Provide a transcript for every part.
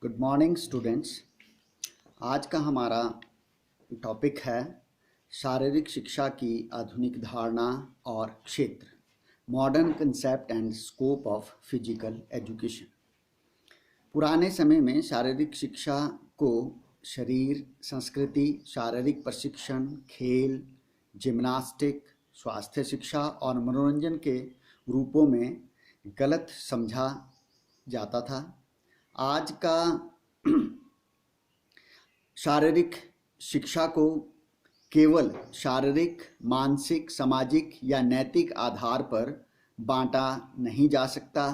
Good morning students. आज का हमारा टॉपिक है शारीरिक शिक्षा की आधुनिक धारणा और क्षेत्र, modern concept and scope of physical education. पुराने समय में शारीरिक शिक्षा को शरीर, संस्कृति, शारीरिक प्रशिक्षण, खेल, जिम्नास्टिक, स्वास्थ्य शिक्षा और मनोरंजन के रूपों में गलत समझा जाता था। आज का शारीरिक शिक्षा को केवल शारीरिक, मानसिक, सामाजिक या नैतिक आधार पर बांटा नहीं जा सकता।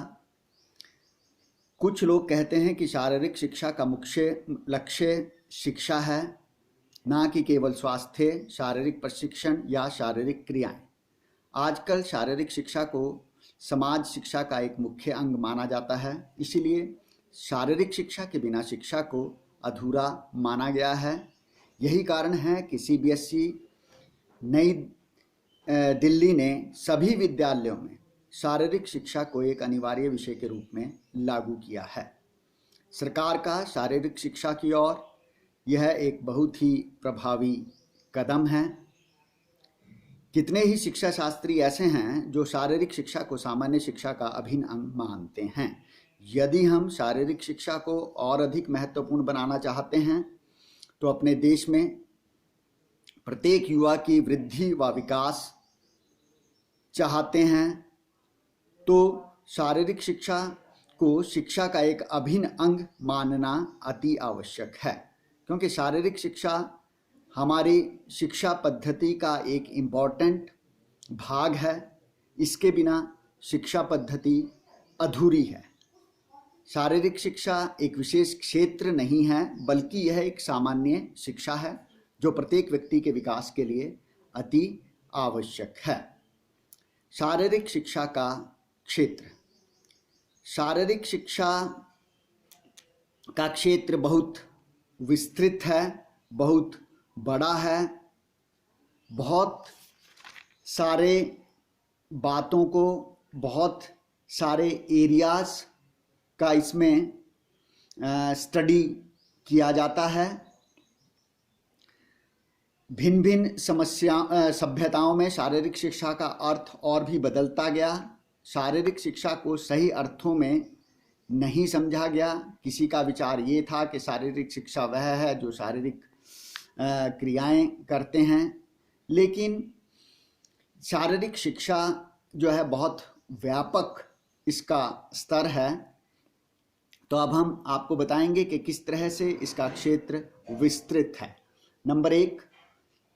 कुछ लोग कहते हैं कि शारीरिक शिक्षा का मुख्य लक्ष्य शिक्षा है, ना कि केवल स्वास्थ्य, शारीरिक प्रशिक्षण या शारीरिक क्रियाएं। आजकल शारीरिक शिक्षा को समाज शिक्षा का एक मुख्य अंग माना जाता है, इसलिए शारीरिक शिक्षा के बिना शिक्षा को अधूरा माना गया है। यही कारण है कि सीबीएसई नई दिल्ली ने सभी विद्यालयों में शारीरिक शिक्षा को एक अनिवार्य विषय के रूप में लागू किया है। सरकार का शारीरिक शिक्षा की ओर यह एक बहुत ही प्रभावी कदम है। कितने ही शिक्षा शास्त्री ऐसे हैं जो शारीरिक शिक्षा को सामान्य शिक्षा का अभिन्न अंग मानते हैं। यदि हम शारीरिक शिक्षा को और अधिक महत्वपूर्ण बनाना चाहते हैं तो अपने देश में प्रत्येक युवा की वृद्धि व विकास चाहते हैं तो शारीरिक शिक्षा को शिक्षा का एक अभिन्न अंग मानना अति आवश्यक है, क्योंकि शारीरिक शिक्षा हमारी शिक्षा पद्धति का एक इम्पॉर्टेंट भाग है। इसके बिना शिक्षा पद्धति अधूरी है। शारीरिक शिक्षा एक विशेष क्षेत्र नहीं है, बल्कि यह एक सामान्य शिक्षा है जो प्रत्येक व्यक्ति के विकास के लिए अति आवश्यक है। शारीरिक शिक्षा का क्षेत्र। शारीरिक शिक्षा का क्षेत्र बहुत विस्तृत है, बहुत बड़ा है। बहुत सारे बातों को, बहुत सारे एरियाज का इसमें स्टडी किया जाता है। भिन्न भिन्न सभ्यताओं में शारीरिक शिक्षा का अर्थ और भी बदलता गया। शारीरिक शिक्षा को सही अर्थों में नहीं समझा गया। किसी का विचार ये था कि शारीरिक शिक्षा वह है जो शारीरिक क्रियाएं करते हैं, लेकिन शारीरिक शिक्षा जो है बहुत व्यापक इसका स्तर है। तो अब हम आपको बताएंगे कि किस तरह से इसका क्षेत्र विस्तृत है। नंबर 1,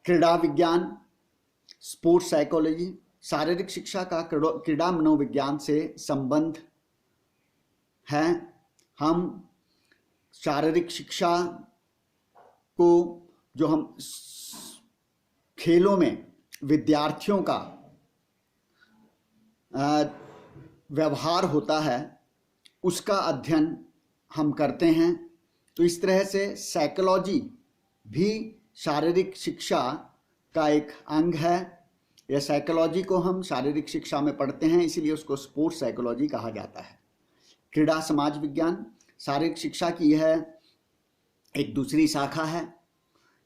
क्रीड़ा विज्ञान, स्पोर्ट्स साइकोलॉजी। शारीरिक शिक्षा का क्रीड़ा मनोविज्ञान से संबंध है। हम शारीरिक शिक्षा को जो हम खेलों में विद्यार्थियों का व्यवहार होता है उसका अध्ययन हम करते हैं। तो इस तरह से साइकोलॉजी भी शारीरिक शिक्षा का एक अंग है। यह साइकोलॉजी को हम शारीरिक शिक्षा में पढ़ते हैं, इसीलिए उसको स्पोर्ट्स साइकोलॉजी कहा जाता है। क्रीड़ा समाज विज्ञान शारीरिक शिक्षा की यह एक दूसरी शाखा है,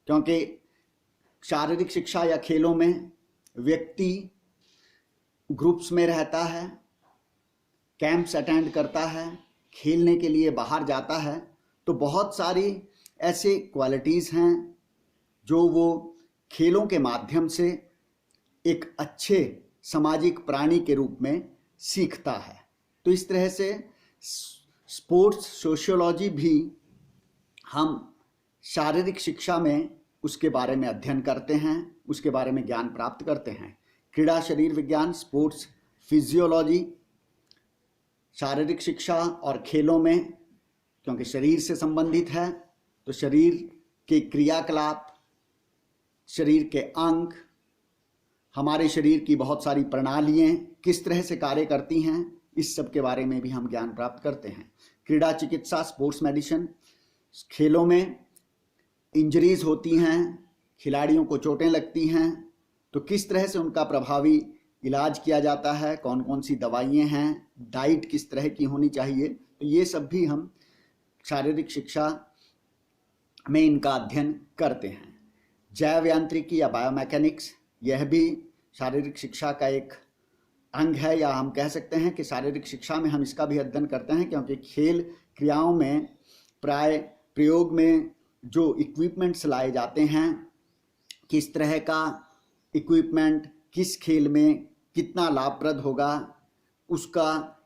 क्योंकि शारीरिक शिक्षा या खेलों में व्यक्ति ग्रुप्स में रहता है, कैंप्स अटेंड करता है, खेलने के लिए बाहर जाता है। तो बहुत सारी ऐसे क्वालिटीज़ हैं जो वो खेलों के माध्यम से एक अच्छे सामाजिक प्राणी के रूप में सीखता है। तो इस तरह से स्पोर्ट्स सोशियोलॉजी भी हम शारीरिक शिक्षा में उसके बारे में अध्ययन करते हैं, उसके बारे में ज्ञान प्राप्त करते हैं। क्रीड़ा शरीर विज्ञान, स्पोर्ट्स फिजियोलॉजी शारीरिक शिक्षा और खेलों में, क्योंकि शरीर से संबंधित है, तो शरीर के क्रियाकलाप, शरीर के अंग, हमारे शरीर की बहुत सारी प्रणालियाँ किस तरह से कार्य करती हैं, इस सब के बारे में भी हम ज्ञान प्राप्त करते हैं। क्रीड़ा चिकित्सा, स्पोर्ट्स मेडिसिन, खेलों में इंजरीज होती हैं, खिलाड़ियों को चोटें लगती हैं, तो किस तरह से उनका प्रभावी इलाज किया जाता है, कौन कौन सी दवाइयाँ हैं, डाइट किस तरह की होनी चाहिए, तो ये सब भी हम शारीरिक शिक्षा में इनका अध्ययन करते हैं। जैव यांत्रिकी या बायोमैकेनिक्स, यह भी शारीरिक शिक्षा का एक अंग है, या हम कह सकते हैं कि शारीरिक शिक्षा में हम इसका भी अध्ययन करते हैं, क्योंकि खेल क्रियाओं में प्राय प्रयोग में जो इक्विपमेंट्स लाए जाते हैं, किस तरह का इक्विपमेंट किस खेल में कितना लाभप्रद होगा, उसका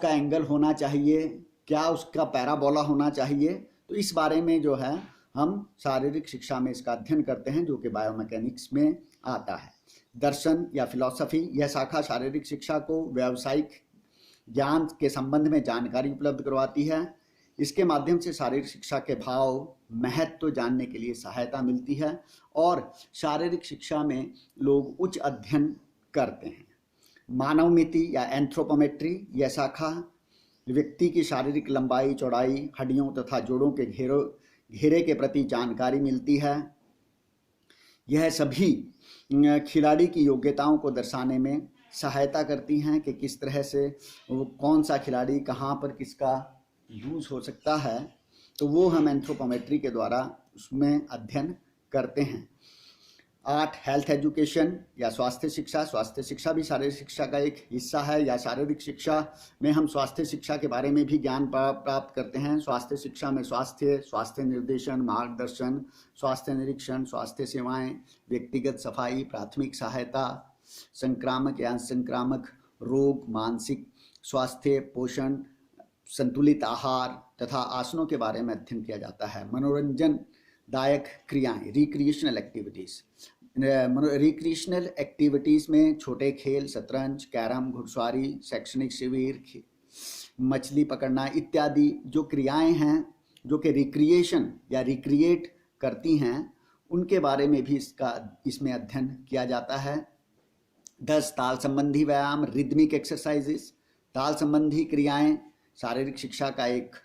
एंगल होना चाहिए, क्या उसका पैराबोला होना चाहिए, तो इस बारे में जो है हम शारीरिक शिक्षा में इसका अध्ययन करते हैं, जो कि बायोमैकेनिक्स में आता है। दर्शन या फिलॉसफी, यह शाखा शारीरिक शिक्षा को व्यावसायिक ज्ञान के संबंध में जानकारी उपलब्ध करवाती है। इसके माध्यम से शारीरिक शिक्षा के भाव महत्व जानने के लिए सहायता मिलती है, और शारीरिक शिक्षा में लोग उच्च अध्ययन करते हैं। मानव मिति या एंथ्रोपोमेट्री, यह शाखा व्यक्ति की शारीरिक लंबाई, चौड़ाई, हड्डियों तथा जोड़ों के घेरे के प्रति जानकारी मिलती है। यह सभी खिलाड़ी की योग्यताओं को दर्शाने में सहायता करती हैं कि किस तरह से वो कौन सा खिलाड़ी कहाँ पर किसका यूज हो सकता है, तो वो हम एंथ्रोपोमेट्री के द्वारा उसमें अध्ययन करते हैं। 8 हेल्थ एजुकेशन या स्वास्थ्य शिक्षा, स्वास्थ्य शिक्षा भी शारीरिक शिक्षा का एक हिस्सा है, या शारीरिक शिक्षा में हम स्वास्थ्य शिक्षा के बारे में भी ज्ञान प्राप्त करते हैं। स्वास्थ्य शिक्षा में स्वास्थ्य निर्देशन, मार्गदर्शन, स्वास्थ्य निरीक्षण, स्वास्थ्य सेवाएं, व्यक्तिगत सफाई, प्राथमिक सहायता, संक्रामक या असंक्रामक रोग, मानसिक स्वास्थ्य, पोषण, संतुलित आहार तथा आसनों के बारे में अध्ययन किया जाता है। मनोरंजनदायक क्रियाएं, रिक्रिएशनल एक्टिविटीज़, रिक्रिएशनल एक्टिविटीज़ में छोटे खेल, शतरंज, कैरम, घुड़सवारी, शैक्षणिक शिविर, मछली पकड़ना इत्यादि जो क्रियाएं हैं जो कि रिक्रिएशन या रिक्रिएट करती हैं, उनके बारे में भी इसमें अध्ययन किया जाता है। 10 ताल संबंधी व्यायाम, रिदमिक एक्सरसाइजेस, ताल संबंधी क्रियाएं शारीरिक शिक्षा का एक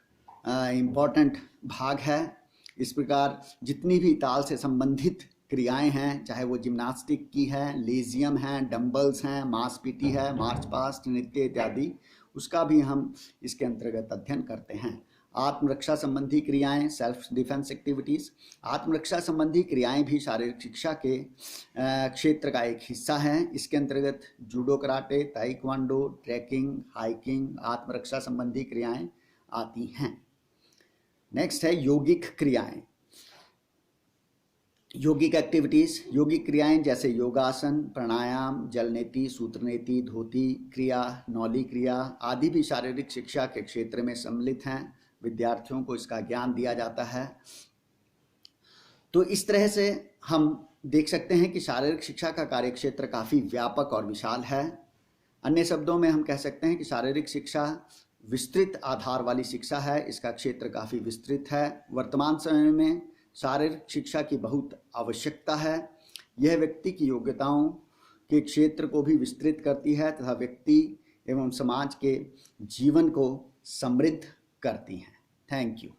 इम्पॉर्टेंट भाग है। इस प्रकार जितनी भी ताल से संबंधित क्रियाएं हैं, चाहे वो जिम्नास्टिक की है, लेजियम है, डंबल्स हैं, मांसपेशी है, मार्च पास्ट, नृत्य इत्यादि, उसका भी हम इसके अंतर्गत अध्ययन करते हैं। आत्मरक्षा संबंधी क्रियाएं, सेल्फ डिफेंस एक्टिविटीज़, आत्मरक्षा संबंधी क्रियाएं भी शारीरिक शिक्षा के क्षेत्र का एक हिस्सा हैं। इसके अंतर्गत judo, karate, taekwondo, trekking, hiking, आत्मरक्षा संबंधी क्रियाएं आती हैं। नेक्स्ट है यौगिक क्रियाएं, यौगिक एक्टिविटीज़। यौगिक क्रियाएं जैसे योगासन, प्राणायाम, जलनेति, सूत्रनेति, धोती क्रिया, नौली क्रिया आदि भी शारीरिक शिक्षा के क्षेत्र में सम्मिलित हैं। विद्यार्थियों को इसका ज्ञान दिया जाता है। तो इस तरह से हम देख सकते हैं कि शारीरिक शिक्षा का कार्यक्षेत्र काफ़ी व्यापक और विशाल है। अन्य शब्दों में हम कह सकते हैं कि शारीरिक शिक्षा विस्तृत आधार वाली शिक्षा है, इसका क्षेत्र काफ़ी विस्तृत है। वर्तमान समय में शारीरिक शिक्षा की बहुत आवश्यकता है। यह व्यक्ति की योग्यताओं के क्षेत्र को भी विस्तृत करती है तथा व्यक्ति एवं समाज के जीवन को समृद्ध करती हैं। Thank you.